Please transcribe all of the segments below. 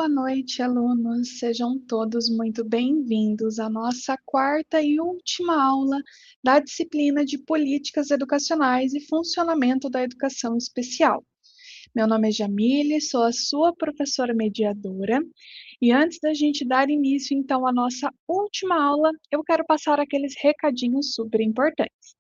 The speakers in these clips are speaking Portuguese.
Boa noite, alunos. Sejam todos muito bem-vindos à nossa quarta e última aula da disciplina de Políticas Educacionais e Funcionamento da Educação Especial. Meu nome é Jamile, sou a sua professora mediadora, e antes da gente dar início, então, à nossa última aula, eu quero passar aqueles recadinhos super importantes.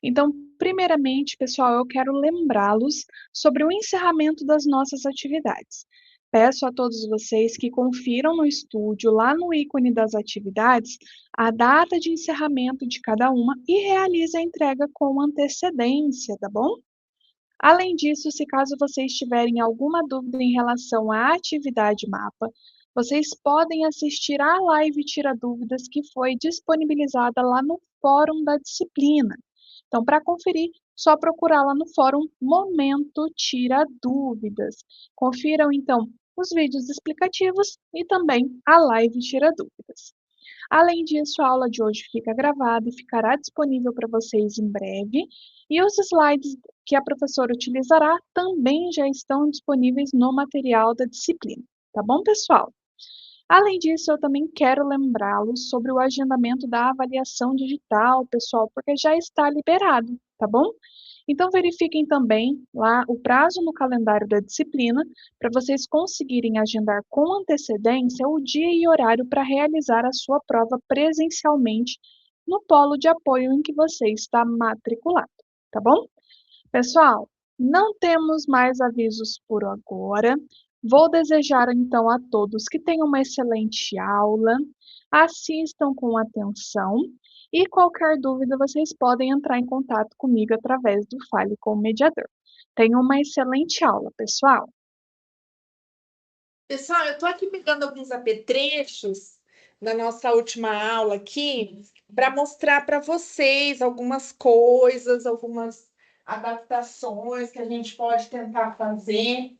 Então, primeiramente, pessoal, eu quero lembrá-los sobre o encerramento das nossas atividades. Peço a todos vocês que confiram no estúdio, lá no ícone das atividades, a data de encerramento de cada uma e realize a entrega com antecedência, tá bom? Além disso, se caso vocês tiverem alguma dúvida em relação à atividade mapa, vocês podem assistir à live Tira Dúvidas que foi disponibilizada lá no fórum da disciplina. Então, para conferir, só procurar lá no fórum Momento Tira Dúvidas. Confiram, então, os vídeos explicativos e também a live Tira Dúvidas. Além disso, a aula de hoje fica gravada e ficará disponível para vocês em breve, e os slides que a professora utilizará também já estão disponíveis no material da disciplina. Tá bom, pessoal? Além disso, eu também quero lembrá-los sobre o agendamento da avaliação digital, pessoal, porque já está liberado, tá bom? Então, verifiquem também lá o prazo no calendário da disciplina para vocês conseguirem agendar com antecedência o dia e horário para realizar a sua prova presencialmente no polo de apoio em que você está matriculado, tá bom? Pessoal, não temos mais avisos por agora. Vou desejar então a todos que tenham uma excelente aula, assistam com atenção e qualquer dúvida vocês podem entrar em contato comigo através do Fale com o Mediador. Tenham uma excelente aula, pessoal! Pessoal, eu estou aqui pegando alguns apetrechos da nossa última aula aqui para mostrar para vocês algumas coisas, algumas adaptações que a gente pode tentar fazer.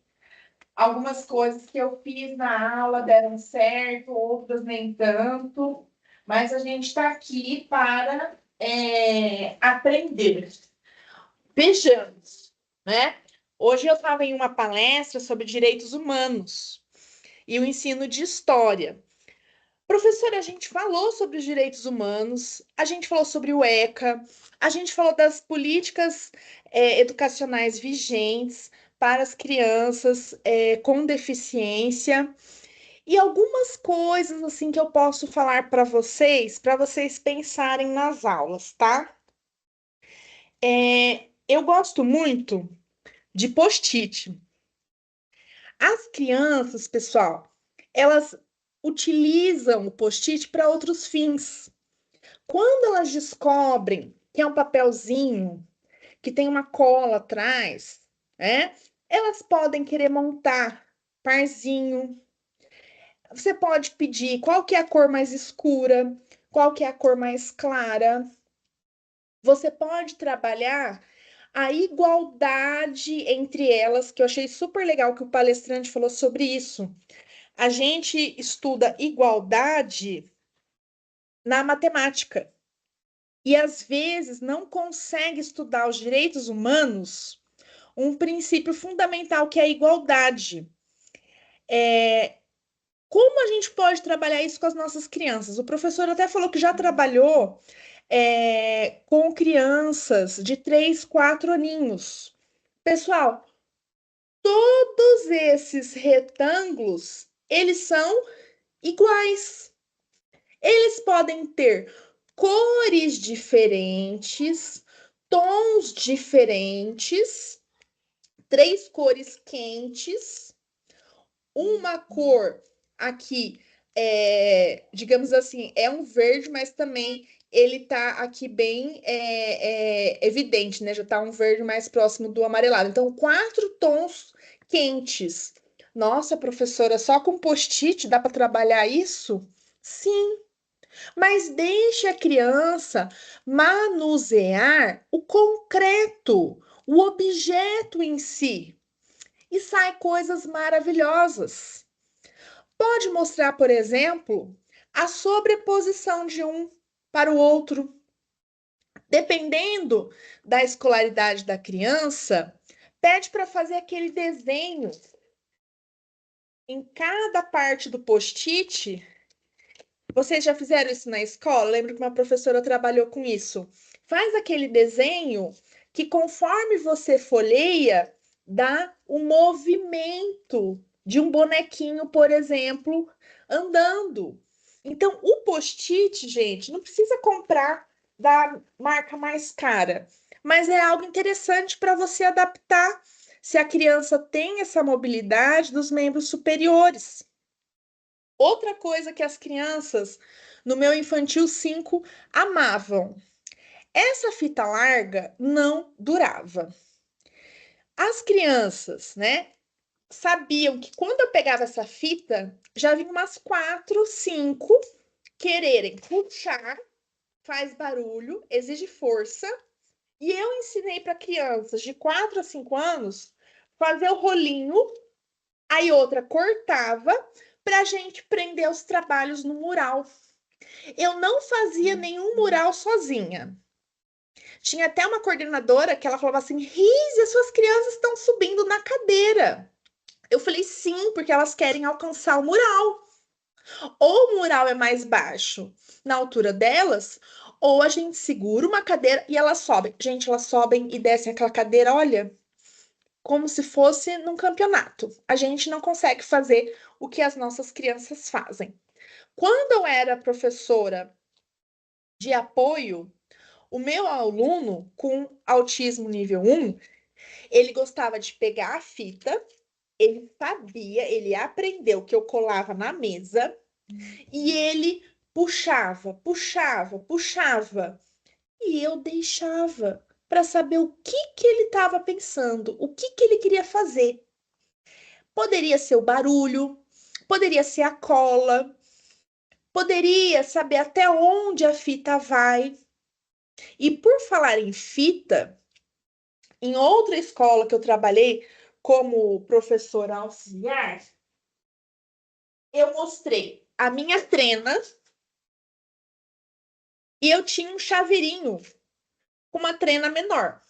Algumas coisas que eu fiz na aula deram certo, outras nem tanto, mas a gente está aqui para aprender. Vejamos, né? Hoje eu estava em uma palestra sobre direitos humanos e o ensino de história. Professora, a gente falou sobre os direitos humanos, a gente falou sobre o ECA, a gente falou das políticas educacionais vigentes para as crianças com deficiência e algumas coisas assim que eu posso falar para vocês pensarem nas aulas, tá? Eu gosto muito de post-it. As crianças, pessoal, elas utilizam o post-it para outros fins. Quando elas descobrem que é um papelzinho, que tem uma cola atrás, né? Elas podem querer montar parzinho. Você pode pedir qual que é a cor mais escura, qual que é a cor mais clara. Você pode trabalhar a igualdade entre elas, que eu achei super legal que o palestrante falou sobre isso. A gente estuda igualdade na matemática e às vezes não consegue estudar os direitos humanos, um princípio fundamental que é a igualdade. Como a gente pode trabalhar isso com as nossas crianças? O professor até falou que já trabalhou com crianças de 3, 4 aninhos. Pessoal, todos esses retângulos, eles são iguais. Eles podem ter cores diferentes, tons diferentes, 3 cores quentes, uma cor aqui, digamos assim, é um verde, mas também ele tá aqui bem evidente, né? Já tá um verde mais próximo do amarelado. Então, 4 tons quentes. Nossa, professora, só com post-it dá para trabalhar isso? Sim, mas deixe a criança manusear o concreto, o objeto em si, e sai coisas maravilhosas. Pode mostrar, por exemplo, a sobreposição de um para o outro. Dependendo da escolaridade da criança, pede para fazer aquele desenho em cada parte do post-it. Vocês já fizeram isso na escola? Lembro que uma professora trabalhou com isso. Faz aquele desenho que, conforme você folheia, dá o movimento de um bonequinho, por exemplo, andando. Então, o post-it, gente, não precisa comprar da marca mais cara, mas é algo interessante para você adaptar se a criança tem essa mobilidade dos membros superiores. Outra coisa que as crianças no meu Infantil 5 amavam. Essa fita larga não durava. As crianças, né, sabiam que quando eu pegava essa fita, já vinha umas 4, 5 quererem puxar, faz barulho, exige força. E eu ensinei para crianças de 4 a 5 anos fazer o rolinho, aí outra cortava para a gente prender os trabalhos no mural. Eu não fazia nenhum mural sozinha. Tinha até uma coordenadora que ela falava assim: Riz, as suas crianças estão subindo na cadeira. Eu falei: sim, porque elas querem alcançar o mural. Ou o mural é mais baixo na altura delas, ou a gente segura uma cadeira e elas sobem. Gente, elas sobem e descem aquela cadeira, olha, como se fosse num campeonato. A gente não consegue fazer o que as nossas crianças fazem. Quando eu era professora de apoio, o meu aluno com autismo nível 1, ele gostava de pegar a fita, ele sabia, ele aprendeu que eu colava na mesa e ele puxava, puxava, puxava. E eu deixava para saber o que que ele estava pensando, o que que ele queria fazer. Poderia ser o barulho, poderia ser a cola, poderia saber até onde a fita vai. E por falar em fita, em outra escola que eu trabalhei como professora auxiliar, eu mostrei a minha trena e eu tinha um chaveirinho com uma trena menor.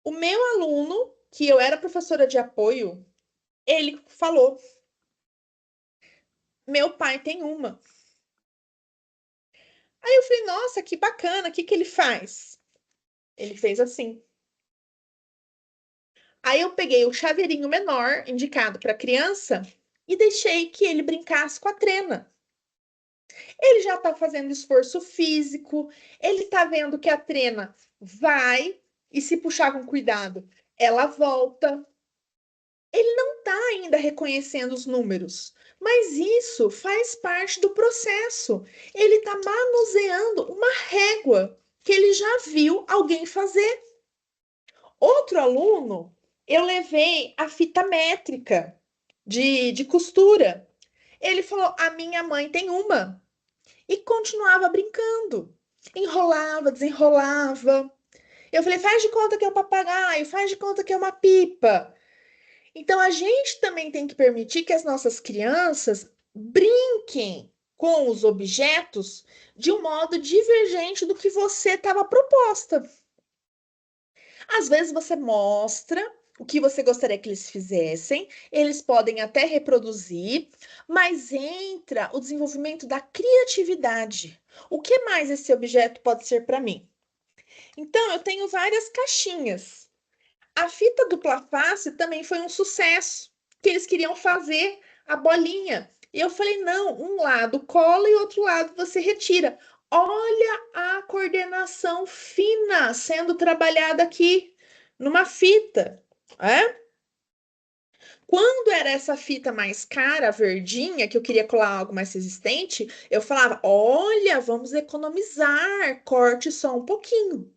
O meu aluno, que eu era professora de apoio, ele falou: meu pai tem uma. Aí eu falei: nossa, que bacana, o que que ele faz? Ele fez assim. Aí eu peguei o chaveirinho menor, indicado para criança, e deixei que ele brincasse com a trena. Ele já está fazendo esforço físico, ele está vendo que a trena vai, e se puxar com cuidado, ela volta. Ele não está ainda reconhecendo os números, mas isso faz parte do processo. Ele está manuseando uma régua que ele já viu alguém fazer. Outro aluno, eu levei a fita métrica de costura. Ele falou: a minha mãe tem uma. E continuava brincando. Enrolava, desenrolava. Eu falei: faz de conta que é um papagaio, faz de conta que é uma pipa. Então a gente também tem que permitir que as nossas crianças brinquem com os objetos de um modo divergente do que você estava proposta. Às vezes você mostra o que você gostaria que eles fizessem, eles podem até reproduzir, mas entra o desenvolvimento da criatividade. O que mais esse objeto pode ser para mim? Então, eu tenho várias caixinhas. A fita dupla face também foi um sucesso, que eles queriam fazer a bolinha. E eu falei: não, um lado cola e outro lado você retira. Olha a coordenação fina sendo trabalhada aqui numa fita. É? Quando era essa fita mais cara, a verdinha, que eu queria colar algo mais resistente, eu falava: olha, vamos economizar, corte só um pouquinho.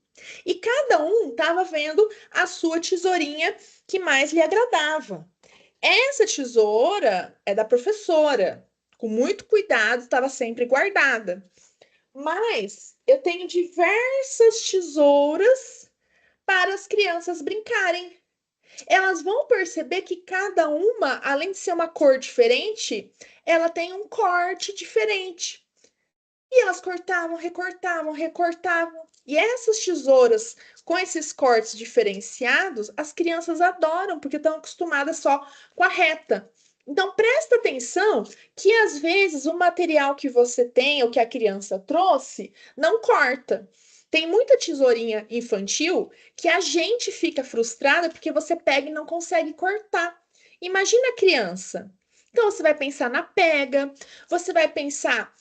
E cada um estava vendo a sua tesourinha que mais lhe agradava. Essa tesoura é da professora, com muito cuidado, estava sempre guardada. Mas eu tenho diversas tesouras para as crianças brincarem. Elas vão perceber que cada uma, além de ser uma cor diferente, ela tem um corte diferente. E elas cortavam, recortavam, recortavam. E essas tesouras com esses cortes diferenciados, as crianças adoram, porque estão acostumadas só com a reta. Então, presta atenção que às vezes o material que você tem ou que a criança trouxe não corta. Tem muita tesourinha infantil que a gente fica frustrada porque você pega e não consegue cortar. Imagina a criança. Então, você vai pensar na pega, você vai pensar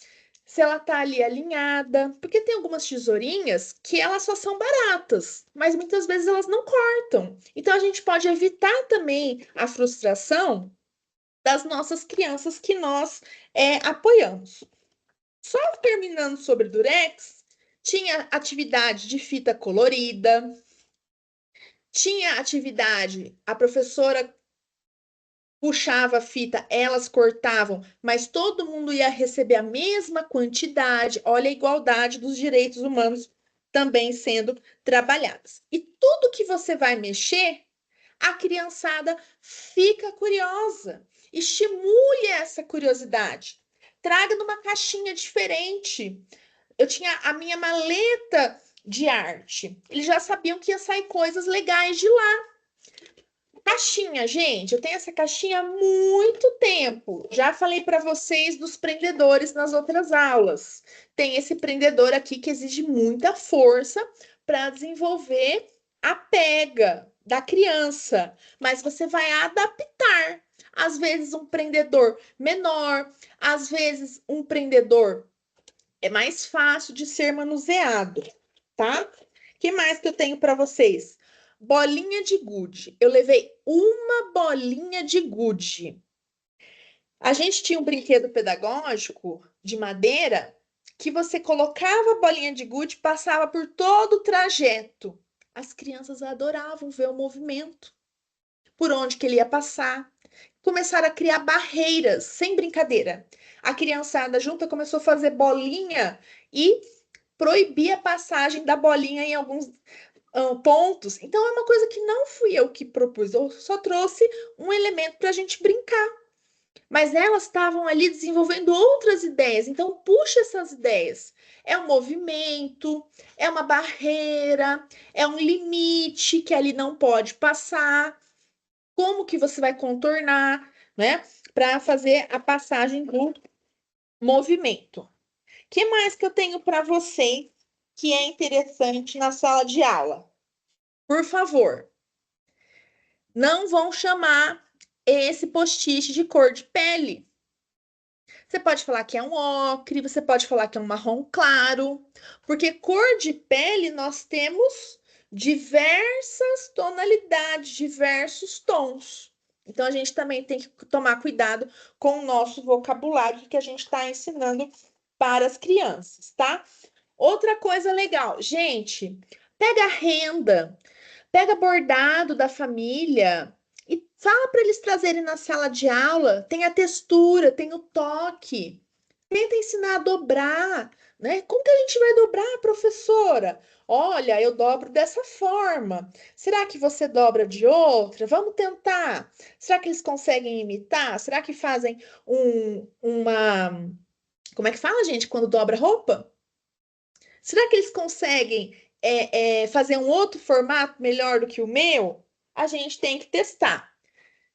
se ela tá ali alinhada, porque tem algumas tesourinhas que elas só são baratas, mas muitas vezes elas não cortam. Então, a gente pode evitar também a frustração das nossas crianças que nós apoiamos. Só terminando sobre Durex, tinha atividade de fita colorida, tinha atividade, a professora puxava a fita, elas cortavam, mas todo mundo ia receber a mesma quantidade. Olha a igualdade dos direitos humanos também sendo trabalhadas. E tudo que você vai mexer, a criançada fica curiosa. Estimule essa curiosidade. Traga numa caixinha diferente. Eu tinha a minha maleta de arte. Eles já sabiam que ia sair coisas legais de lá. Caixinha, gente, eu tenho essa caixinha há muito tempo. Já falei para vocês dos prendedores nas outras aulas. Tem esse prendedor aqui que exige muita força para desenvolver a pega da criança, mas você vai adaptar. Às vezes um prendedor menor, às vezes um prendedor é mais fácil de ser manuseado, tá? O que mais que eu tenho para vocês? Bolinha de gude. Eu levei uma bolinha de gude. A gente tinha um brinquedo pedagógico de madeira que você colocava a bolinha de gude e passava por todo o trajeto. As crianças adoravam ver o movimento, por onde que ele ia passar. Começaram a criar barreiras, sem brincadeira. A criançada junta começou a fazer bolinha e proibir a passagem da bolinha em alguns pontos. Então, é uma coisa que não fui eu que propus, eu só trouxe um elemento para a gente brincar. Mas elas estavam ali desenvolvendo outras ideias, então puxa essas ideias. É um movimento, é uma barreira, é um limite que ali não pode passar. Como que você vai contornar, né, para fazer a passagem do movimento? O que mais que eu tenho para você que é interessante na sala de aula? Por favor, não vão chamar esse post-it de cor de pele. Você pode falar que é um ocre, você pode falar que é um marrom claro, porque cor de pele nós temos diversas tonalidades, diversos tons. Então a gente também tem que tomar cuidado com o nosso vocabulário que a gente está ensinando para as crianças, tá? Outra coisa legal, gente, pega a renda, pega bordado da família e fala para eles trazerem na sala de aula. Tem a textura, tem o toque. Tenta ensinar a dobrar, né? Como que a gente vai dobrar, professora? Olha, eu dobro dessa forma. Será que você dobra de outra? Vamos tentar. Será que eles conseguem imitar? Será que fazem uma. Como é que fala, gente, quando dobra roupa? Será que eles conseguem fazer um outro formato melhor do que o meu? A gente tem que testar.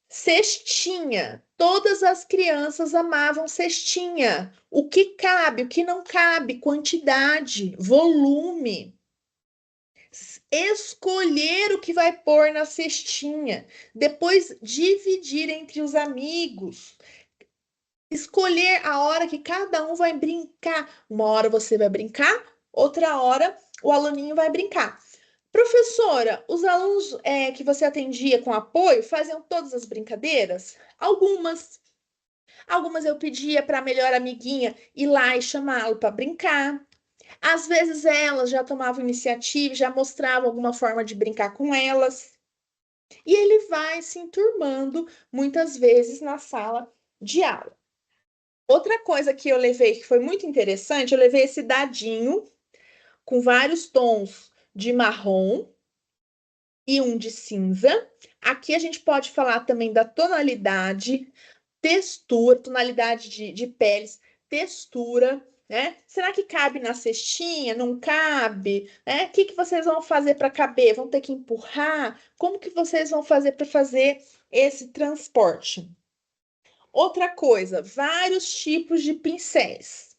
Cestinha. Todas as crianças amavam cestinha. O que cabe, o que não cabe, quantidade, volume. Escolher o que vai pôr na cestinha. Depois dividir entre os amigos. Escolher a hora que cada um vai brincar. Uma hora você vai brincar, outra hora o aluninho vai brincar. Professora, os alunos que você atendia com apoio faziam todas as brincadeiras? Algumas. Algumas eu pedia para a melhor amiguinha ir lá e chamá-lo para brincar. Às vezes elas já tomavam iniciativa, já mostravam alguma forma de brincar com elas. E ele vai se enturmando muitas vezes na sala de aula. Outra coisa que eu levei que foi muito interessante, eu levei esse dadinho com vários tons de marrom e um de cinza. Aqui a gente pode falar também da tonalidade, textura, tonalidade de peles, textura, né? Será que cabe na cestinha? Não cabe? Né? O que que vocês vão fazer para caber? Vão ter que empurrar? Como que vocês vão fazer para fazer esse transporte? Outra coisa, vários tipos de pincéis.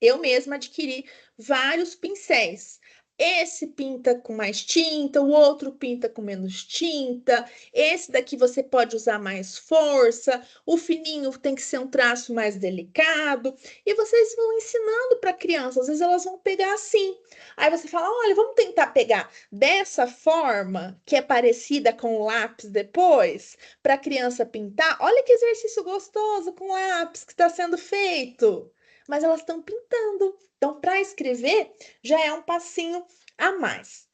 Eu mesma adquiri vários pincéis. Esse pinta com mais tinta, o outro pinta com menos tinta. Esse daqui você pode usar mais força. O fininho tem que ser um traço mais delicado. E vocês vão ensinando para a criança. Às vezes elas vão pegar assim. Aí você fala: olha, vamos tentar pegar dessa forma, que é parecida com o lápis depois, para a criança pintar. Olha que exercício gostoso com lápis que está sendo feito. Mas elas estão pintando. Então, para escrever, já é um passinho a mais.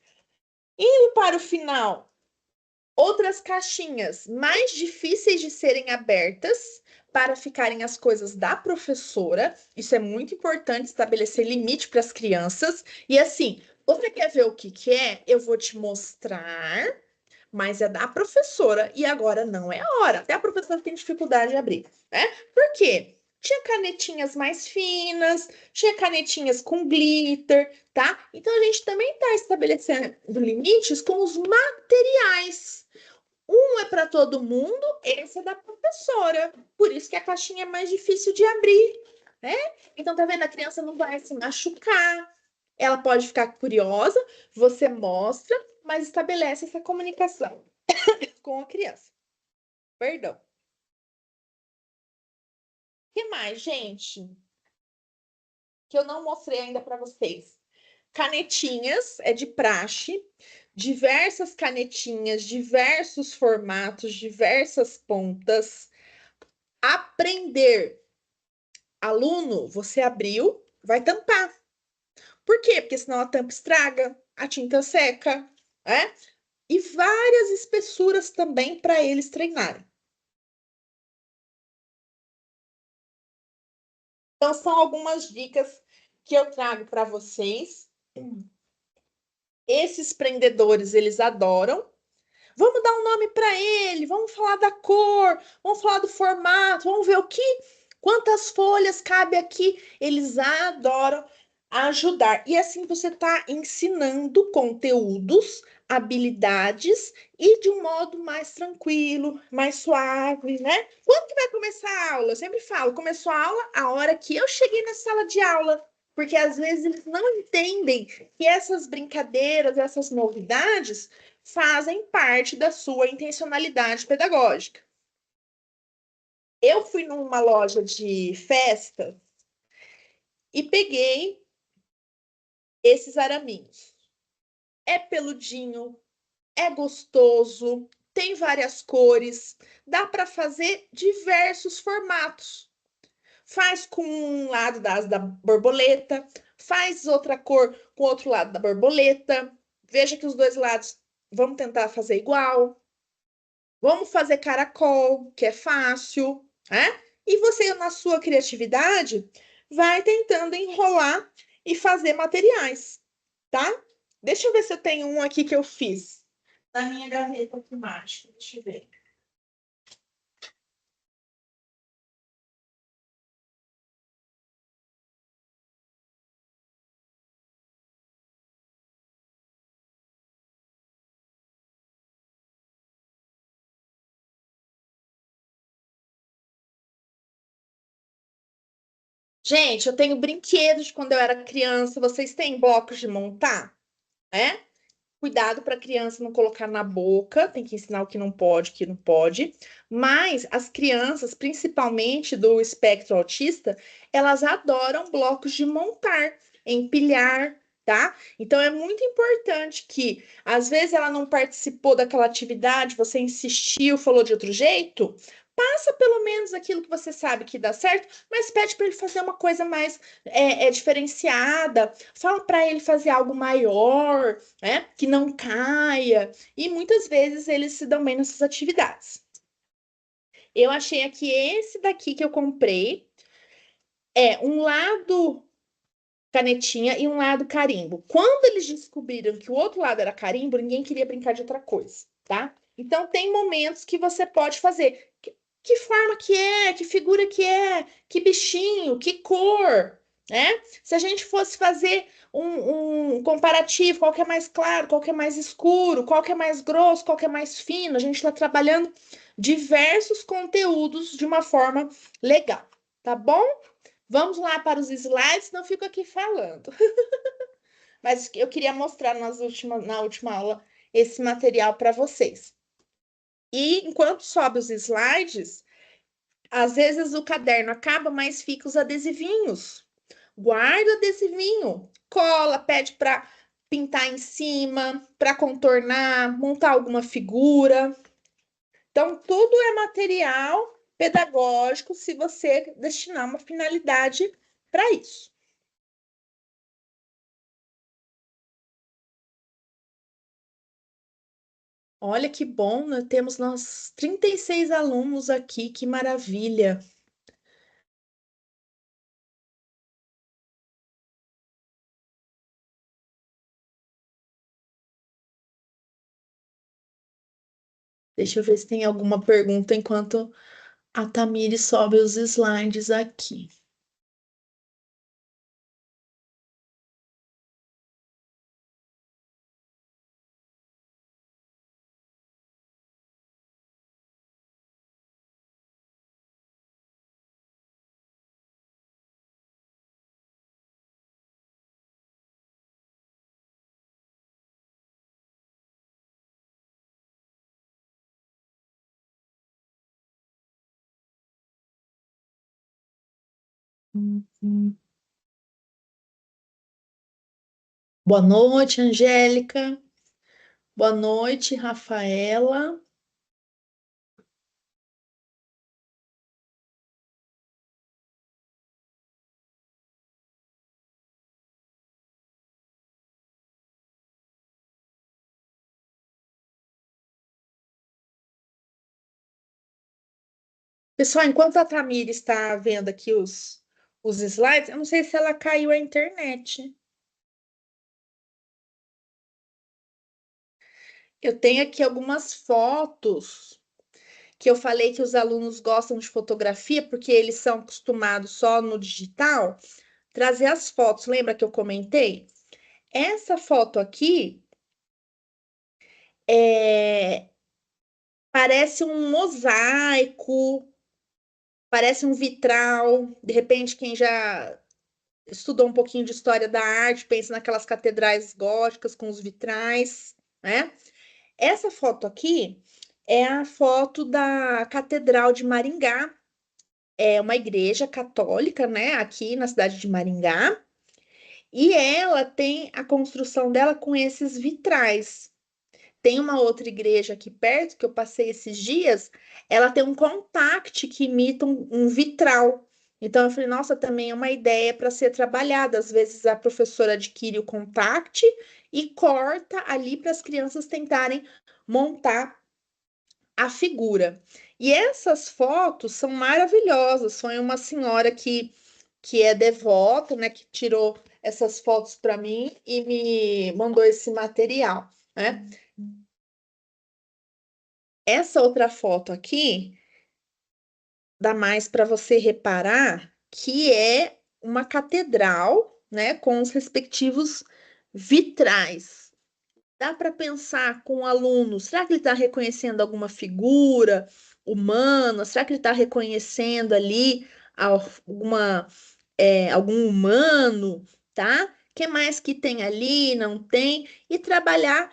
Indo para o final, outras caixinhas mais difíceis de serem abertas para ficarem as coisas da professora. Isso é muito importante, estabelecer limite para as crianças. E assim, você quer ver o que que é? Eu vou te mostrar, mas é da professora e agora não é a hora. Até a professora tem dificuldade de abrir, né? Por quê? Tinha canetinhas mais finas, tinha canetinhas com glitter, tá? Então a gente também está estabelecendo limites com os materiais. Um é para todo mundo, esse é da professora. Por isso que a caixinha é mais difícil de abrir, né? Então tá vendo? A criança não vai se machucar. Ela pode ficar curiosa, você mostra, mas estabelece essa comunicação com a criança. Perdão. O que mais, gente? Que eu não mostrei ainda para vocês. Canetinhas, é de praxe, diversas canetinhas, diversos formatos, diversas pontas. Aprender. Aluno, você abriu, vai tampar. Por quê? Porque senão a tampa estraga, a tinta seca, né? E várias espessuras também para eles treinarem. Então, são algumas dicas que eu trago para vocês. Esses prendedores, eles adoram. Vamos dar um nome para ele, vamos falar da cor, vamos falar do formato, vamos ver quantas folhas cabe aqui. Eles adoram ajudar. E assim você está ensinando conteúdos, habilidades e de um modo mais tranquilo, mais suave, né? Quando que vai começar a aula? Eu sempre falo, começou a aula a hora que eu cheguei na sala de aula. Porque às vezes eles não entendem que essas brincadeiras, essas novidades fazem parte da sua intencionalidade pedagógica. Eu fui numa loja de festa e peguei esses araminhos. É peludinho, é gostoso, tem várias cores, dá para fazer diversos formatos. Faz com um lado da asa da borboleta, faz outra cor com o outro lado da borboleta. Veja que os dois lados vamos tentar fazer igual. Vamos fazer caracol, que é fácil, né? E você, na sua criatividade, vai tentando enrolar e fazer materiais, tá? Deixa eu ver se eu tenho um aqui que eu fiz na minha gaveta aqui mágica. Deixa eu ver. Gente, eu tenho brinquedos de quando eu era criança. Vocês têm blocos de montar, né? Cuidado para a criança não colocar na boca, tem que ensinar o que não pode, o que não pode. Mas as crianças, principalmente do espectro autista, elas adoram blocos de montar, empilhar, tá? Então é muito importante que, às vezes, ela não participou daquela atividade, você insistiu, falou de outro jeito. Passa pelo menos aquilo que você sabe que dá certo, mas pede para ele fazer uma coisa mais diferenciada. Fala para ele fazer algo maior, né? Que não caia. E muitas vezes eles se dão bem nessas atividades. Eu achei aqui esse daqui que eu comprei. É um lado canetinha e um lado carimbo. Quando eles descobriram que o outro lado era carimbo, ninguém queria brincar de outra coisa, tá? Então tem momentos que você pode fazer. Que forma que é? Que figura que é? Que bichinho? Que cor? né? Se a gente fosse fazer um comparativo, qual que é mais claro, qual que é mais escuro, qual que é mais grosso, qual que é mais fino, a gente está trabalhando diversos conteúdos de uma forma legal, tá bom? Vamos lá para os slides, não fico aqui falando. Mas eu queria mostrar na última aula esse material para vocês. E enquanto sobe os slides, às vezes o caderno acaba, mas fica os adesivinhos. Guarda o adesivinho, cola, pede para pintar em cima, para contornar, montar alguma figura. Então, tudo é material pedagógico se você destinar uma finalidade para isso. Olha que bom, né? Temos nós 36 alunos aqui, que maravilha. Deixa eu ver se tem alguma pergunta enquanto a Tamires sobe os slides aqui. Uhum. Boa noite, Angélica. Boa noite, Rafaela. Pessoal, enquanto a Tamires está vendo aqui os slides, eu não sei se ela caiu a internet. Eu tenho aqui algumas fotos que eu falei que os alunos gostam de fotografia porque eles são acostumados só no digital. Trazer as fotos, lembra que eu comentei? Essa foto aqui parece um mosaico, parece um vitral. De repente, quem já estudou um pouquinho de história da arte, pensa naquelas catedrais góticas com os vitrais, né? Essa foto aqui é a foto da Catedral de Maringá, é uma igreja católica, né, aqui na cidade de Maringá, e ela tem a construção dela com esses vitrais. Tem uma outra igreja aqui perto que eu passei esses dias, ela tem um contact que imita um vitral. Então eu falei, nossa, também é uma ideia para ser trabalhada. Às vezes a professora adquire o contact e corta ali para as crianças tentarem montar a figura. E essas fotos são maravilhosas. Foi uma senhora que é devota, né, que tirou essas fotos para mim e me mandou esse material, né? Essa outra foto aqui dá mais para você reparar que é uma catedral, né, com os respectivos vitrais. Dá para pensar com o aluno, será que ele está reconhecendo alguma figura humana? Será que ele está reconhecendo ali alguma, algum humano, tá? O que mais que tem ali, não tem? E trabalhar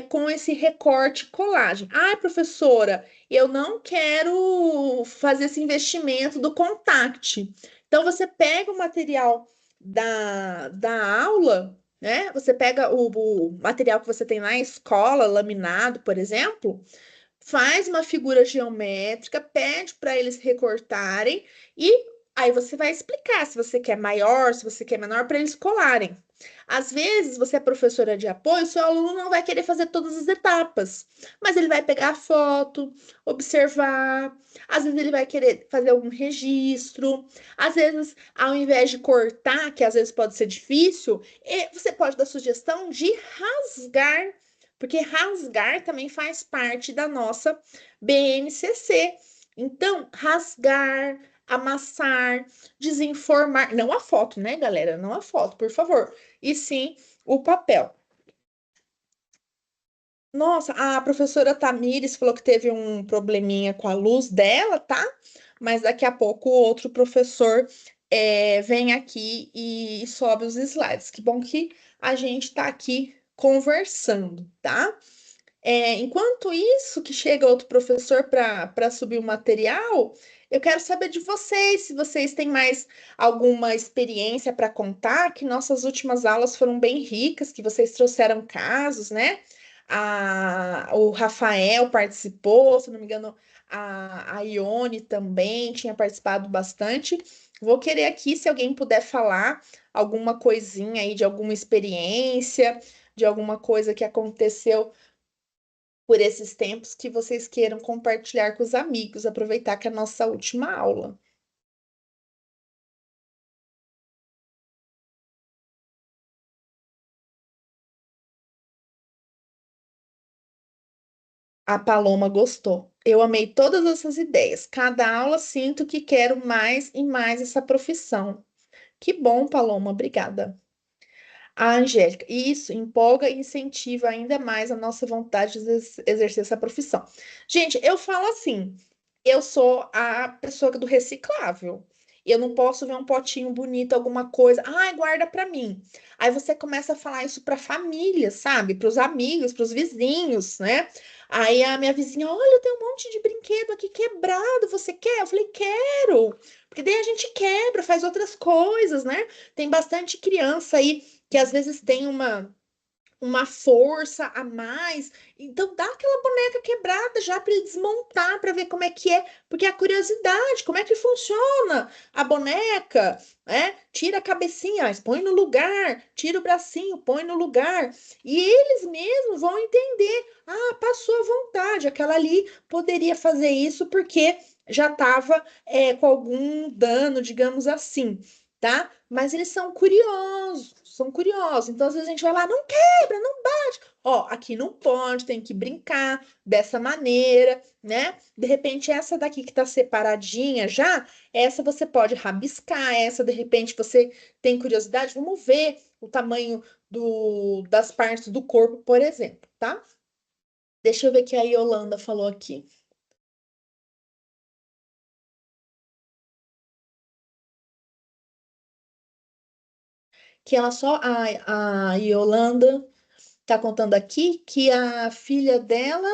com esse recorte colagem. Ai, professora, eu não quero fazer esse investimento do contact. Então, você pega o material da aula, né? Você pega o material que você tem na escola, laminado, por exemplo, faz uma figura geométrica, pede para eles recortarem e aí você vai explicar se você quer maior, se você quer menor, para eles colarem. Às vezes, você é professora de apoio, seu aluno não vai querer fazer todas as etapas, mas ele vai pegar a foto, observar, às vezes ele vai querer fazer algum registro, às vezes, ao invés de cortar, que às vezes pode ser difícil, você pode dar sugestão de rasgar, porque rasgar também faz parte da nossa BNCC. Então, rasgar, amassar, desenformar. Não a foto, né, galera? Não a foto, por favor. E sim o papel. Nossa, a professora Tamires falou que teve um probleminha com a luz dela, tá? Mas daqui a pouco o outro professor vem aqui e sobe os slides. Que bom que a gente está aqui conversando, tá? Enquanto isso, que chega outro professor para subir o material, eu quero saber de vocês, se vocês têm mais alguma experiência para contar, que nossas últimas aulas foram bem ricas, que vocês trouxeram casos, né? O Rafael participou, se não me engano, a Ione também tinha participado bastante. Vou querer aqui, se alguém puder falar alguma coisinha aí de alguma experiência, de alguma coisa que aconteceu por esses tempos que vocês queiram compartilhar com os amigos, aproveitar que é a nossa última aula. A Paloma gostou. Eu amei todas essas ideias. Cada aula sinto que quero mais e mais essa profissão. Que bom, Paloma, obrigada. A Angélica, isso empolga e incentiva ainda mais a nossa vontade de exercer essa profissão. Gente, eu falo assim, eu sou a pessoa do reciclável. Eu não posso ver um potinho bonito, alguma coisa, ai, guarda para mim. Aí você começa a falar isso para família, sabe? Para os amigos, para os vizinhos, né? Aí a minha vizinha, olha, tem um monte de brinquedo aqui quebrado, você quer? Eu falei, quero. Porque daí a gente quebra, faz outras coisas, né? Tem bastante criança aí que às vezes tem uma força a mais. Então dá aquela boneca quebrada já para ele desmontar, para ver como é que é, porque é a curiosidade, como é que funciona a boneca, né? Tira a cabecinha, mas põe no lugar, tira o bracinho, põe no lugar. E eles mesmos vão entender. Ah, passou a vontade, aquela ali poderia fazer isso porque já estava com algum dano, digamos assim, tá? Mas eles são curiosos, são curiosos. Então, às vezes a gente vai lá, não quebra, não bate. Ó, aqui não pode, tem que brincar dessa maneira, né? De repente, essa daqui que tá separadinha já, essa você pode rabiscar, essa de repente você tem curiosidade, vamos ver o tamanho das partes do corpo, por exemplo, tá? Deixa eu ver o que a Yolanda falou aqui. Que ela só, a Yolanda tá contando aqui que a filha dela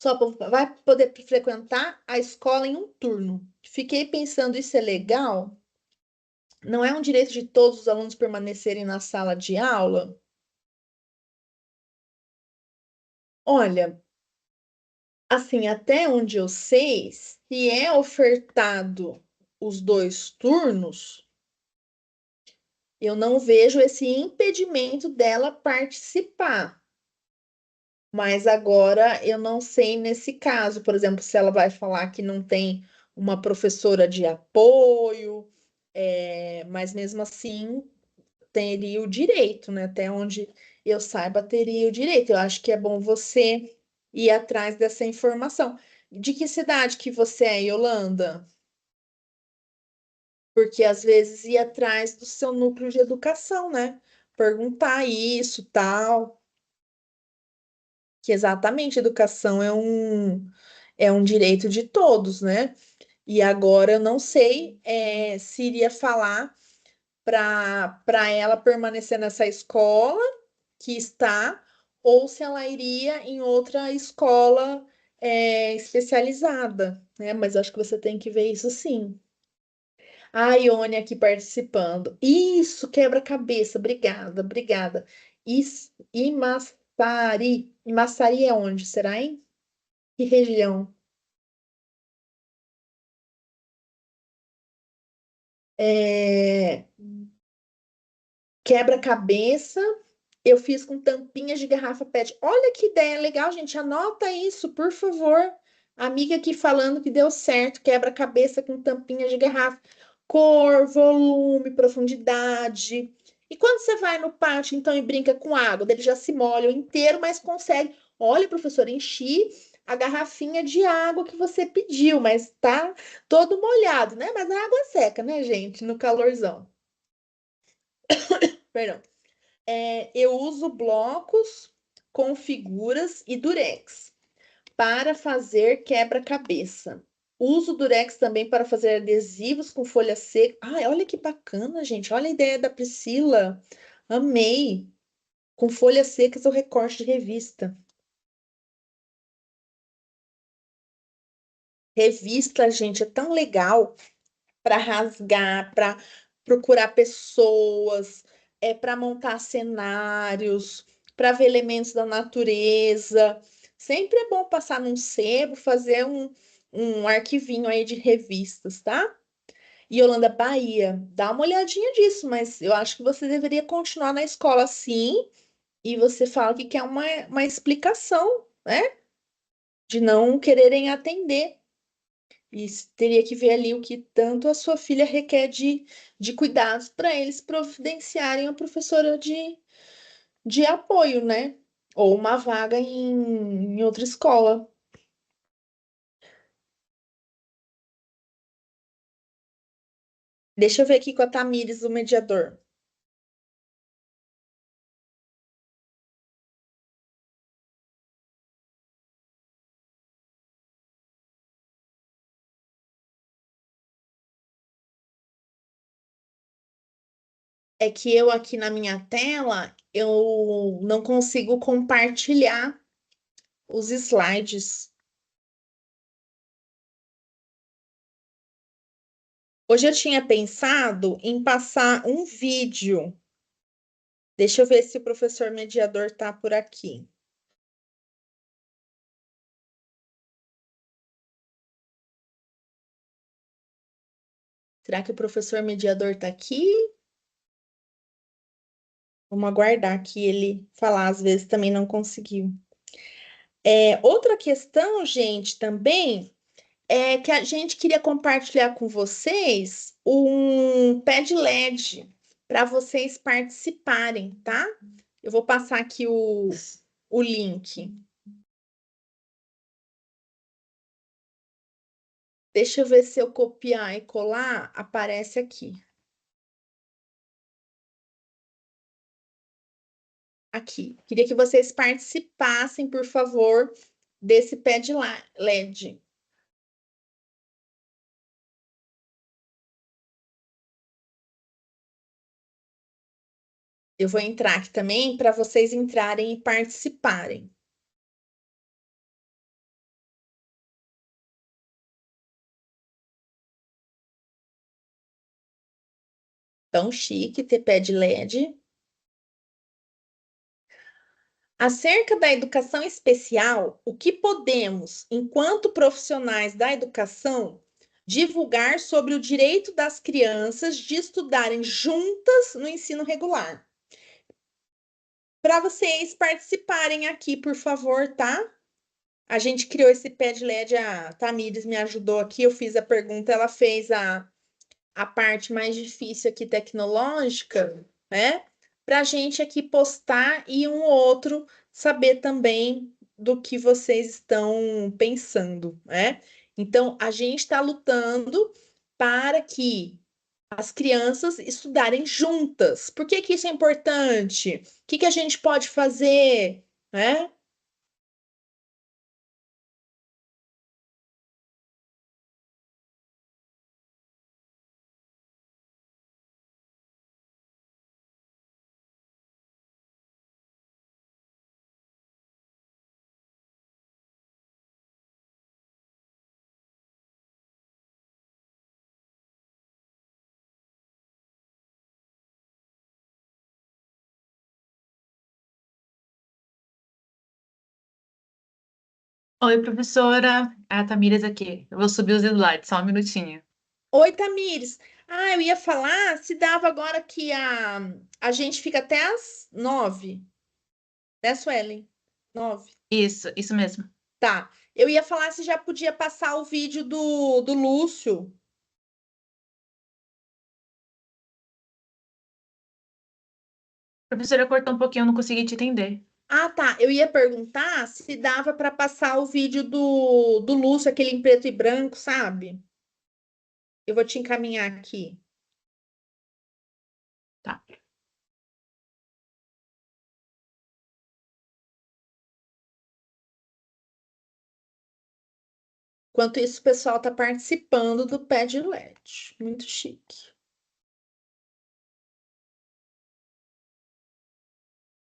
só vai poder frequentar a escola em um turno. Fiquei pensando, isso é legal? Não é um direito de todos os alunos permanecerem na sala de aula? Olha, assim, até onde eu sei, se é ofertado os dois turnos, eu não vejo esse impedimento dela participar. Mas agora eu não sei nesse caso, por exemplo, se ela vai falar que não tem uma professora de apoio, mas mesmo assim teria o direito, né? Até onde eu saiba, teria o direito. Eu acho que é bom você ir atrás dessa informação. De que cidade que você é, Yolanda? Porque às vezes ir atrás do seu núcleo de educação, né? Perguntar isso, tal. Que exatamente educação é um direito de todos, né? E agora eu não sei se iria falar para ela permanecer nessa escola que está, ou se ela iria em outra escola especializada, né? Mas acho que você tem que ver isso sim. A Ione aqui participando. Isso, quebra-cabeça. Obrigada, obrigada. Isso, Imaçari. Imaçari é onde? Será, hein? Que região? É, quebra-cabeça. Eu fiz com tampinhas de garrafa PET. Olha que ideia legal, gente. Anota isso, por favor. Amiga aqui falando que deu certo. Quebra-cabeça com tampinhas de garrafa. Cor, volume, profundidade. E quando você vai no pátio, então, e brinca com água, ele já se molha inteiro, mas consegue. Olha, professor, enchi. a garrafinha de água que você pediu, mas tá todo molhado, né? Mas a água seca, né, gente? No calorzão. Perdão. Eu uso blocos com figuras e durex para fazer quebra-cabeça. Uso durex também para fazer adesivos com folha seca. Ai, olha que bacana, gente. Olha a ideia da Priscila. Amei. Com folhas secas ou recorte de revista. Revista, gente, é tão legal para rasgar, para procurar pessoas, para montar cenários, para ver elementos da natureza. Sempre é bom passar num sebo, fazer um arquivinho aí de revistas, tá? E Yolanda, Bahia, dá uma olhadinha disso, mas eu acho que você deveria continuar na escola sim, e você fala que quer uma explicação, né? De não quererem atender. E teria que ver ali o que tanto a sua filha requer de cuidados para eles providenciarem a professora de apoio, né? Ou uma vaga em outra escola. Deixa eu ver aqui com a Tamires, o mediador. É que eu aqui na minha tela, eu não consigo compartilhar os slides. Hoje eu tinha pensado em passar um vídeo. Deixa eu ver se o professor mediador tá por aqui. Será que o professor mediador tá aqui? Vamos aguardar que ele falar, às vezes também não conseguiu. Outra questão, gente, também é que a gente queria compartilhar com vocês um pad LED para vocês participarem, tá? Eu vou passar aqui o link. Deixa eu ver se eu copiar e colar, aparece aqui. Aqui. Queria que vocês participassem, por favor, desse pad LED. Eu vou entrar aqui também para vocês entrarem e participarem. Tão chique ter pé de LED. Acerca da educação especial, o que podemos, enquanto profissionais da educação, divulgar sobre o direito das crianças de estudarem juntas no ensino regular? Para vocês participarem aqui, por favor, tá? A gente criou esse pé de LED, a Tamires me ajudou aqui, eu fiz a pergunta, ela fez a parte mais difícil aqui tecnológica, né? Para a gente aqui postar e um ou outro saber também do que vocês estão pensando, né? Então, a gente está lutando para que as crianças estudarem juntas. Por que que isso é importante? O que que a gente pode fazer, né? Oi, professora. A Tamires aqui. Eu vou subir os slides, só um minutinho. Oi, Tamires. Eu ia falar se dava agora que a gente fica até às 9, né, Suelen? 9. Isso mesmo. Tá. Eu ia falar se já podia passar o vídeo do Lúcio. Professora, cortou um pouquinho, eu não consegui te entender. Ah, tá. Eu ia perguntar se dava para passar o vídeo do Lúcio, aquele em preto e branco, sabe? Eu vou te encaminhar aqui. Tá. Enquanto isso, o pessoal está participando do pé de LED. Muito chique.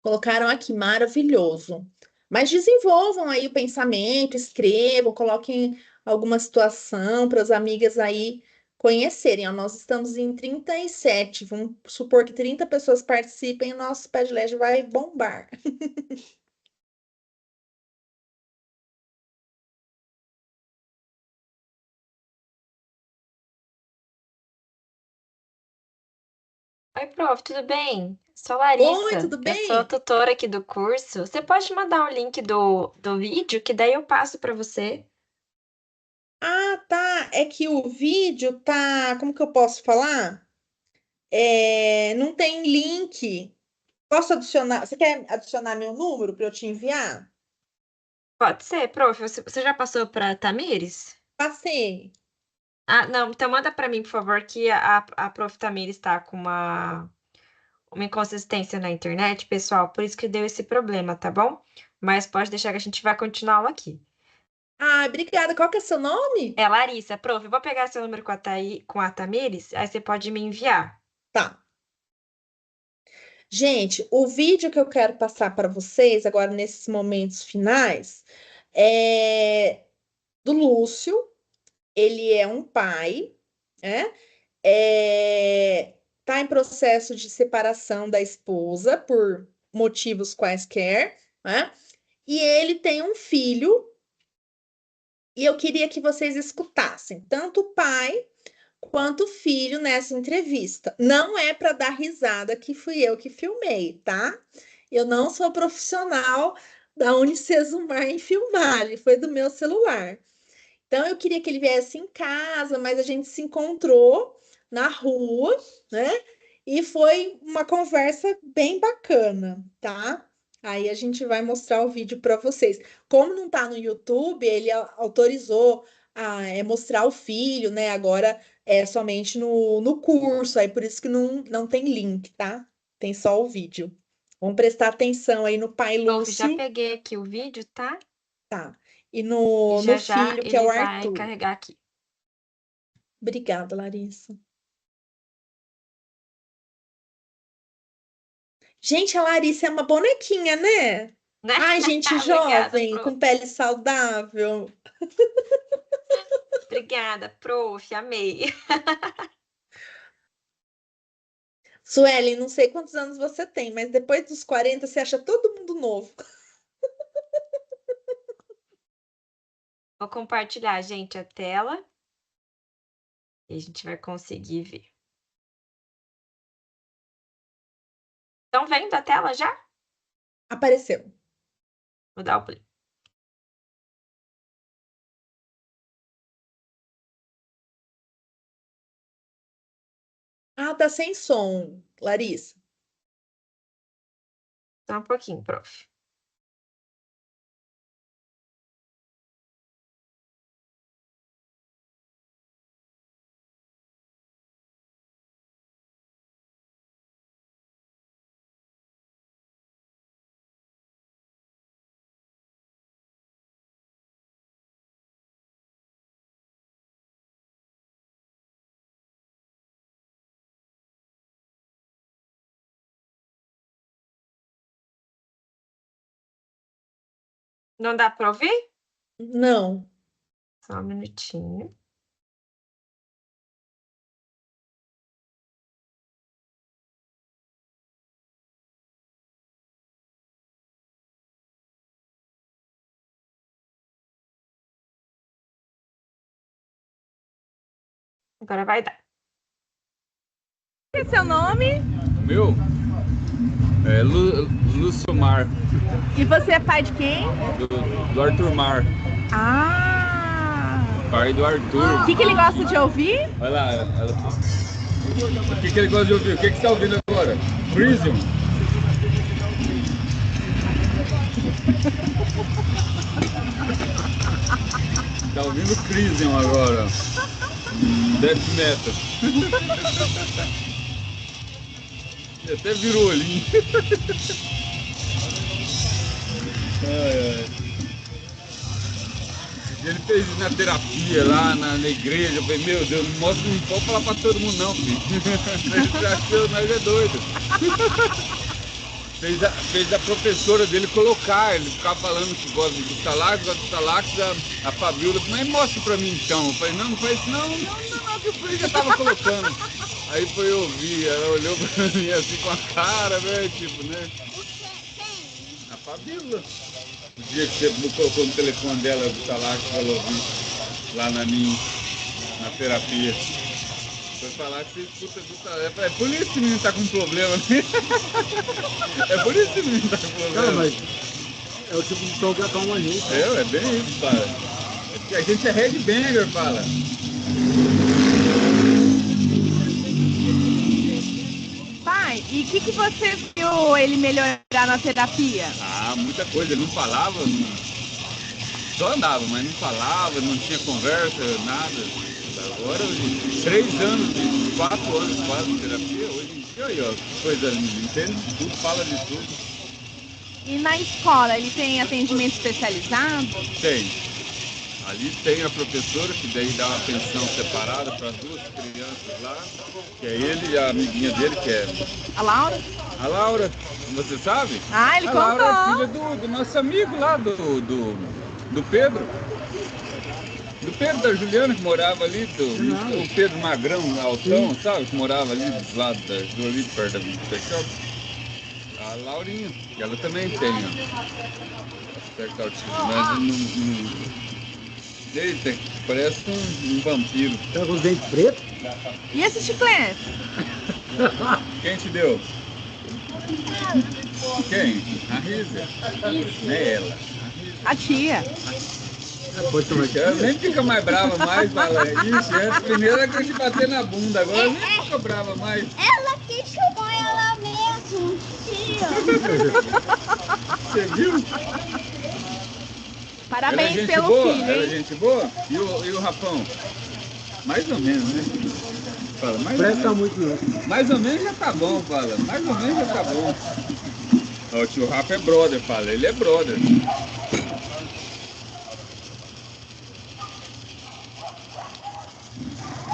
Colocaram aqui, maravilhoso. Mas desenvolvam aí o pensamento, escrevam, coloquem alguma situação para as amigas aí conhecerem. Ó, nós estamos em 37. Vamos supor que 30 pessoas participem, o nosso pé de LED vai bombar. Oi, prof, tudo bem? Sou Oi, Larissa, tudo eu sou bem? tutora aqui do curso. Você pode mandar o link do vídeo, que daí eu passo para você. Ah, tá. É que o vídeo tá. Como que eu posso falar? Não tem link. Posso adicionar? Você quer adicionar meu número para eu te enviar? Pode ser, prof. Você já passou para Tamires? Passei. Ah, não, então manda para mim, por favor, que a prof. Tamires está com uma inconsistência na internet, pessoal, por isso que deu esse problema, tá bom? Mas pode deixar que a gente vai continuar aula aqui. Ah, obrigada. Qual que é seu nome? É, Larissa, prof, eu vou pegar seu número com a Tamires, aí você pode me enviar. Tá. Gente, o vídeo que eu quero passar para vocês agora nesses momentos finais é do Lúcio. Ele é um pai, né? Tá em processo de separação da esposa por motivos quaisquer, né? E ele tem um filho, e eu queria que vocês escutassem tanto o pai quanto o filho nessa entrevista. Não é para dar risada que fui eu que filmei, tá? Eu não sou profissional da Unicesumar em filmagem, foi do meu celular. Então eu queria que ele viesse em casa, mas a gente se encontrou na rua, né? E foi uma conversa bem bacana, tá? Aí a gente vai mostrar o vídeo para vocês. Como não tá no YouTube, ele autorizou a mostrar o filho, né? Agora é somente no curso, aí por isso que não tem link, tá? Tem só o vídeo. Vamos prestar atenção aí no pai Prof, já Lúcio, peguei aqui o vídeo, tá? tá? E E no já já filho, que é o ele vai Arthur. carregar aqui. Obrigada, Larissa. Gente, a Larissa é uma bonequinha, né? Né? Ai, gente Obrigada, jovem, prof. com pele saudável. Obrigada, prof. Amei. Suelen, não sei quantos anos você tem, mas depois dos 40 você acha todo mundo novo. Vou compartilhar, gente, a tela e a gente vai conseguir ver. Estão vendo a tela já? Apareceu. Vou dar o play. Ah, tá sem som, Larissa. Só um pouquinho, prof. Não dá para ouvir? Não. Só um minutinho. Agora vai dar. Qual é seu nome? Meu? É Lúcio Mar, E você é pai de quem? do Arthur Mar, Ah! pai do Arthur. O que ele gosta de ouvir? Olha lá, o que ele gosta de ouvir? O que você está ouvindo agora? Prison? Tá ouvindo Crisium agora. Death Metal. E até virou olhinho. Ai, ai. Ele fez isso na terapia lá na igreja. Eu falei, meu Deus, não mostra, não pode falar pra todo mundo não, filho. Ele achou, nós é doido. Fez a professora dele colocar, ele ficava falando que gosta de Gustalax, a Fabiola, mas mostra pra mim então. Eu falei, não faz isso não, que o Frei já tava colocando. Aí foi eu ouvir, ela olhou pra mim assim com a cara, velho, tipo, né? A Fabiola. O dia que você colocou no telefone dela, Gustalax, falou lá na terapia. Foi falar que você escuta Gustalax. É por isso que o menino tá com problema. É por isso que o menino tá com problema. Cara, mas é o tipo de som que acalma a gente. É bem isso, fala. É porque a gente é headbanger, fala. Pai, e o que você viu ele melhorar na terapia? Ah, muita coisa. Ele não falava, só andava, mas não falava, não tinha conversa, nada. Agora, 3 anos, 4 anos quase de terapia, hoje em dia, aí, ó, coisa linda, entende de tudo, fala de tudo. E na escola, ele tem atendimento especializado? Tem. Ali tem a professora, que daí dá uma pensão separada para 2 crianças lá, que é ele e a amiguinha dele, que é A Laura? a Laura, você sabe? Ah, ele A contou. Laura é filha do nosso amigo lá, do Pedro. Do Pedro da Juliana, que morava ali, o Pedro Magrão, altão, sabe? Que morava ali do lado ali perto da Peixoto. A Laurinha, que ela também tem, ó. Certo autismo, mas não. Eita, parece um vampiro. Tá com os dentes pretos? E esse chiclete? Quem te deu? Quem? A Risa? Não é ela. A tia. Pode tomar aqui. Ela nem fica mais brava mais, fala isso. Antes, primeiro era que eu te bater na bunda, agora nem fica brava mais. Ela que chamou ela mesmo, tia. Você viu? Parabéns Ela é gente pelo boa? filho, Ela é hein? gente boa? E o Rafão? Mais ou menos, né? Fala, mais ou Presta menos. muito não. Mais ou menos já tá bom, fala. Mais ou menos já tá bom. Ó, o tio Rafa é brother, fala. Ele é brother.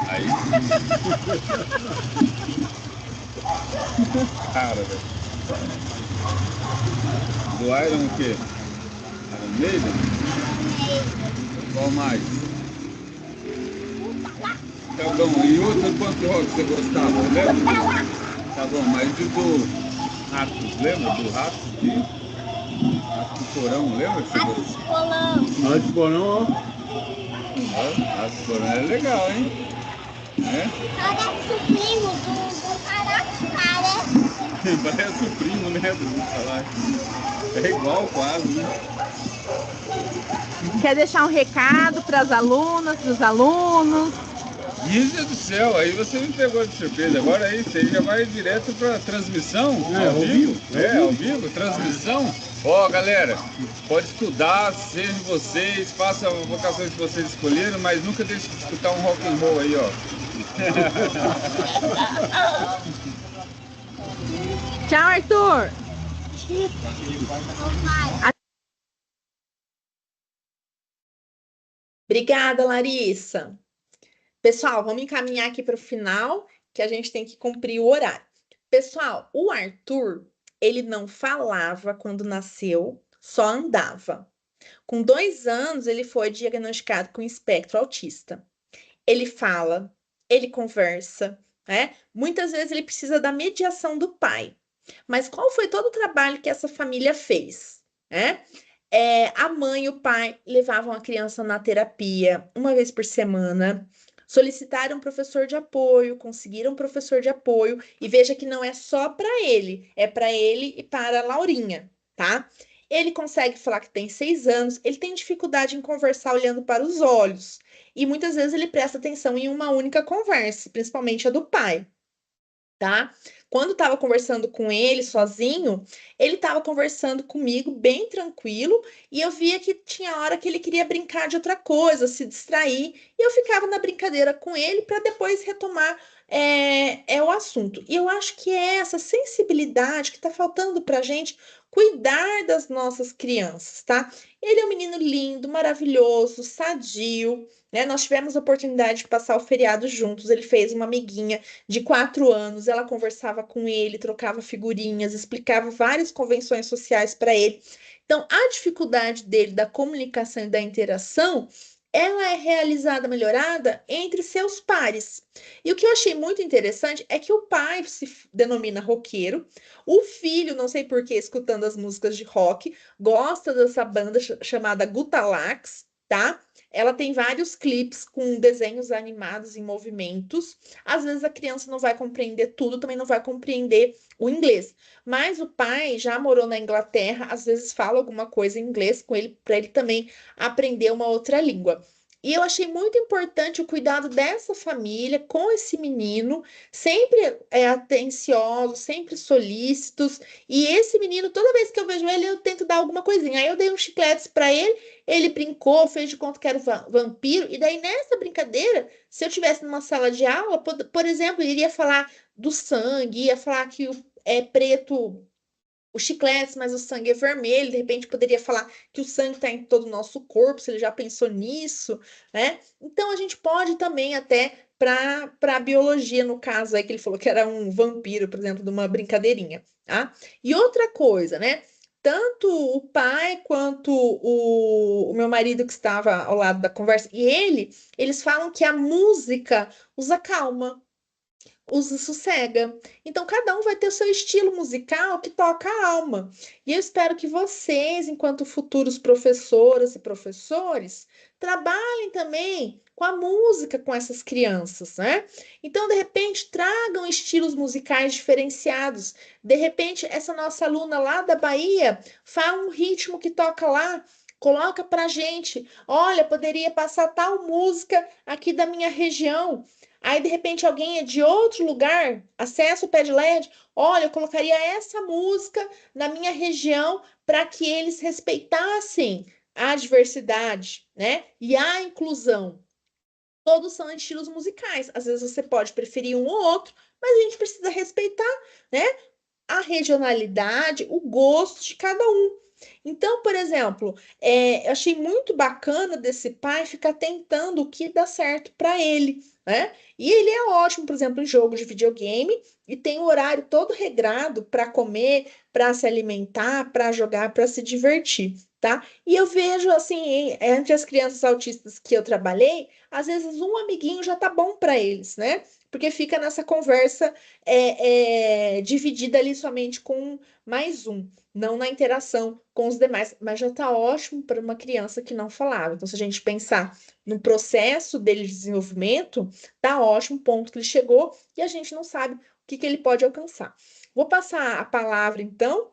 Aí. Cara, velho. Do Iron o quê? Iron Maiden? Qual mais? Tá bom, e outro punk rock que você gostava, lembra? Tá bom, mas e do Ratos, lembra? Do Ratos de Ratos do Porão, lembra que você gostava? Colão. Olha de porão, ó. Ratos do Porão é legal, hein? É? Parece o primo do Caracara. Parece o primo, né? Do falar. É igual quase, né? Quer deixar um recado para as alunas, para os alunos? Isa do céu, aí você me pegou de surpresa. Agora aí, você já vai direto pra transmissão, ao vivo? Ao vivo, transmissão. Ó, galera, pode estudar, seja vocês, façam a vocação que vocês escolheram, mas nunca deixe de escutar um rock and roll aí, ó. Tchau, Arthur! Obrigada, Larissa. Pessoal, vamos encaminhar aqui para o final, que a gente tem que cumprir o horário. Pessoal, o Arthur, ele não falava quando nasceu, só andava. Com 2 anos, ele foi diagnosticado com espectro autista. Ele fala, ele conversa, né? Muitas vezes ele precisa da mediação do pai. Mas qual foi todo o trabalho que essa família fez, né? A mãe e o pai levavam a criança na terapia 1 vez por semana, solicitaram um professor de apoio, conseguiram um professor de apoio, e veja que não é só para ele, é para ele e para a Laurinha, tá? Ele consegue falar que tem 6 anos, ele tem dificuldade em conversar olhando para os olhos, e muitas vezes ele presta atenção em uma única conversa, principalmente a do pai. tá? Quando estava conversando com ele sozinho, ele estava conversando comigo bem tranquilo e eu via que tinha hora que ele queria brincar de outra coisa, se distrair, e eu ficava na brincadeira com ele para depois retomar o assunto. E eu acho que é essa sensibilidade que está faltando para a gente cuidar das nossas crianças, tá? Ele é um menino lindo, maravilhoso, sadio, né? Nós tivemos a oportunidade de passar o feriado juntos. Ele fez uma amiguinha de 4 anos, ela conversava com ele, trocava figurinhas, explicava várias convenções sociais para ele. Então, a dificuldade dele da comunicação e da interação, ela é realizada, melhorada entre seus pares. E o que eu achei muito interessante é que o pai se denomina roqueiro, o filho, não sei por que, escutando as músicas de rock, gosta dessa banda chamada Gutalax, tá? Ela tem vários clipes com desenhos animados em movimentos. Às vezes a criança não vai compreender tudo, também não vai compreender o inglês. Mas o pai já morou na Inglaterra, às vezes fala alguma coisa em inglês com ele, para ele também aprender uma outra língua. E eu achei muito importante o cuidado dessa família com esse menino, sempre atenciosos, sempre solícitos. E esse menino, toda vez que eu vejo ele, eu tento dar alguma coisinha. Aí eu dei uns chicletes para ele, ele brincou, fez de conta que era vampiro. E daí, nessa brincadeira, se eu tivesse numa sala de aula, por exemplo, ele iria falar do sangue, ia falar que é preto os chicletes, mas o sangue é vermelho. De repente, poderia falar que o sangue está em todo o nosso corpo, se ele já pensou nisso, né? Então, a gente pode também até para a biologia, no caso aí que ele falou que era um vampiro, por exemplo, de uma brincadeirinha, tá? E outra coisa, né? Tanto o pai quanto o meu marido que estava ao lado da conversa e eles falam que a música os acalma, os sossega. Então, cada um vai ter o seu estilo musical que toca a alma. E eu espero que vocês, enquanto futuros professoras e professores, trabalhem também com a música com essas crianças, né? Então, de repente, tragam estilos musicais diferenciados. De repente, essa nossa aluna lá da Bahia faz um ritmo que toca lá. Coloca pra gente, olha, poderia passar tal música aqui da minha região. Aí, de repente, alguém é de outro lugar, acessa o Pad LED, olha, eu colocaria essa música na minha região para que eles respeitassem a diversidade, né? E a inclusão. Todos são estilos musicais. Às vezes você pode preferir um ou outro, mas a gente precisa respeitar, né? A regionalidade, o gosto de cada um. Então, por exemplo, eu achei muito bacana desse pai ficar tentando o que dá certo para ele, né? E ele é ótimo, por exemplo, em jogo de videogame e tem o horário todo regrado para comer, para se alimentar, para jogar, para se divertir, tá? E eu vejo assim, entre as crianças autistas que eu trabalhei, às vezes um amiguinho já tá bom para eles, né? Porque fica nessa conversa dividida ali somente com mais um, não na interação com os demais, mas já está ótimo para uma criança que não falava. Então, se a gente pensar no processo dele de desenvolvimento, tá ótimo o ponto que ele chegou e a gente não sabe o que ele pode alcançar. Vou passar a palavra, então,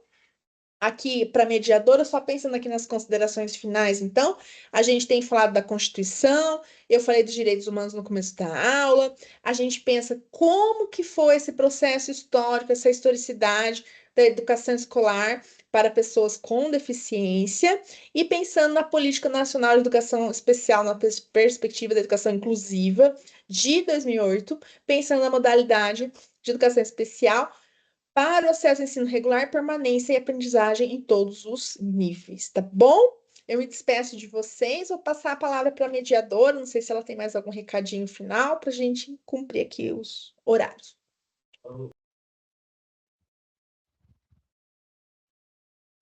aqui para a mediadora, só pensando aqui nas considerações finais, então, a gente tem falado da Constituição, eu falei dos direitos humanos no começo da aula, a gente pensa como que foi esse processo histórico, essa historicidade da educação escolar para pessoas com deficiência, e pensando na Política Nacional de Educação Especial na perspectiva da educação inclusiva de 2008, pensando na modalidade de educação especial para o acesso ao ensino regular, permanência e aprendizagem em todos os níveis, tá bom? Eu me despeço de vocês, vou passar a palavra para a mediadora, não sei se ela tem mais algum recadinho final para a gente cumprir aqui os horários.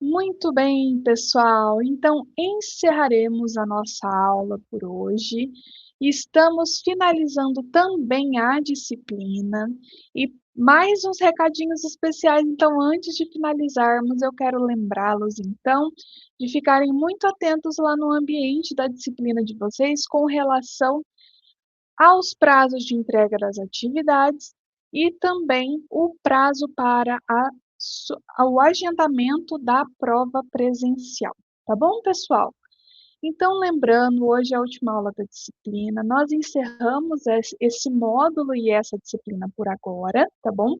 Muito bem, pessoal. Então, encerraremos a nossa aula por hoje. Estamos finalizando também a disciplina e mais uns recadinhos especiais. Então, antes de finalizarmos, eu quero lembrá-los, então, de ficarem muito atentos lá no ambiente da disciplina de vocês com relação aos prazos de entrega das atividades e também o prazo para o agendamento da prova presencial. Tá bom, pessoal? Então, lembrando, hoje é a última aula da disciplina, nós encerramos esse módulo e essa disciplina por agora, tá bom?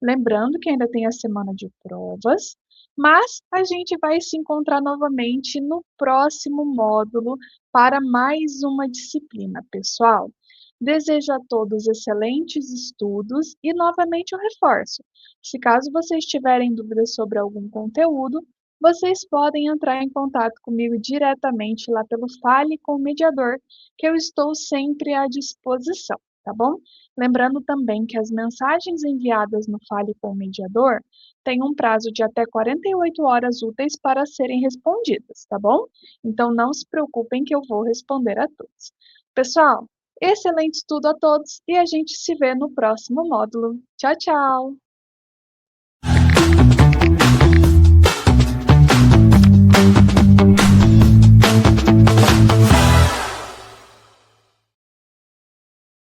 Lembrando que ainda tem a semana de provas, mas a gente vai se encontrar novamente no próximo módulo para mais uma disciplina, pessoal. Desejo a todos excelentes estudos e novamente eu reforço. Se caso vocês tiverem dúvidas sobre algum conteúdo, vocês podem entrar em contato comigo diretamente lá pelo Fale com o Mediador, que eu estou sempre à disposição, tá bom? Lembrando também que as mensagens enviadas no Fale com o Mediador têm um prazo de até 48 horas úteis para serem respondidas, tá bom? Então não se preocupem que eu vou responder a todos. Pessoal, excelente estudo a todos e a gente se vê no próximo módulo. Tchau, tchau!